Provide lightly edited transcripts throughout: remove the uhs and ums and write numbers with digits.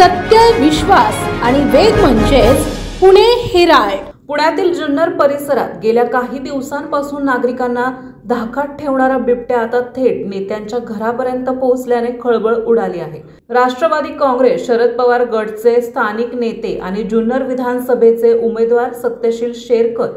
सत्य, विश्वास आणि वेग म्हणजेच पुणे हेराल्ड। पुण्यातील जुन्नर परिसरात गेल्या काही दिवसांपासून नागरिकांना धाकात ठेवणारा बिबट्या आता थेट नेत्यांच्या घरापर्यंत पोहोचल्याने खळबळ उडाली आहे। राष्ट्रवादी काँग्रेस, शरद पवार गटचे स्थानिक नेते आणि जुन्नर विधानसभेचे उमेदवार सत्यशील शेरकर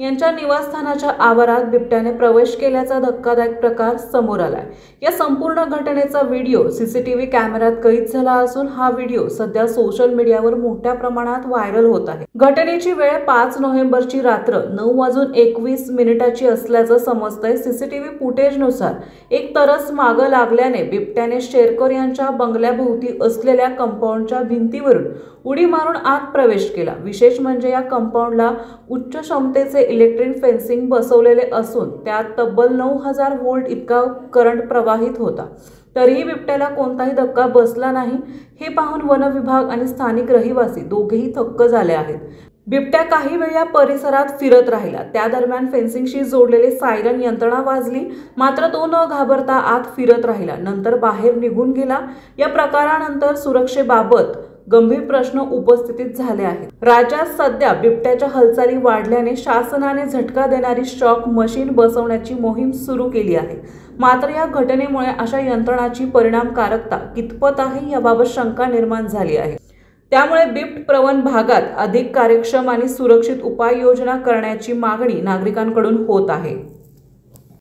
यांच्या निवासस्थानाच्या आवारात बिबट्याने प्रवेश केल्याचा धक्कादायक प्रकार समोर आलाय। या संपूर्ण घटनेचा व्हिडिओ सीसीटीव्ही कॅमेऱ्यात कैद झाला असून हा व्हिडिओ सध्या सोशल मीडियावर मोठ्या प्रमाणात व्हायरल होत आहे। घटनेची वेळ 5 नोव्हेंबरची रात्र 9:21 असल्याचं समजतंय। सीसीटीव्ही फुटेजनुसार एक तरस मागं लागल्याने बिबट्याने शेरकर यांच्या बंगल्याभोवती असलेल्या कंपाऊंडच्या भिंतीवरून उडी मारून आत प्रवेश केला। विशेष म्हणजे या कंपाऊंडला उच्च क्षमतेचे इलेक्ट्रिक फेन्सिंग बसवलेले असून त्यात तब्बल 9000 व्होल्ट इतका करंट प्रवाहित होता। तरीही बिबट्याला कोणताही धक्का बसला नाही। हे पाहून वन विभाग आणि स्थानिक रहिवासी दोघेही थक्क झाले आहेत। बिबट्या काही वेळ या परिसरात फिरत राहिला। त्या दरम्यान फेन्सिंगशी जोडलेले सायरन यंत्रणा वाजली, मात्र तो न घाबरता आत फिरत राहिला, नंतर बाहेर निघून गेला। या प्रकारानंतर सुरक्षेबाबत गंभीर प्रश्न उपस्थित झाले आहेत। राज्यात सध्या बिबट्याच्या हालचाली वाढल्याने शासनाने झटका देणारी शॉक मशीन बसवण्याची मोहीम सुरू केली आहे। मात्र या घटनेमुळे अशा यंत्रणाची परिणामकारकता कितपत आहे याबाबत शंका निर्माण झाली आहे। त्यामुळे बिबट प्रवण भागात अधिक कार्यक्षम आणि सुरक्षित उपाययोजना करण्याची मागणी नागरिकांकडून होत आहे।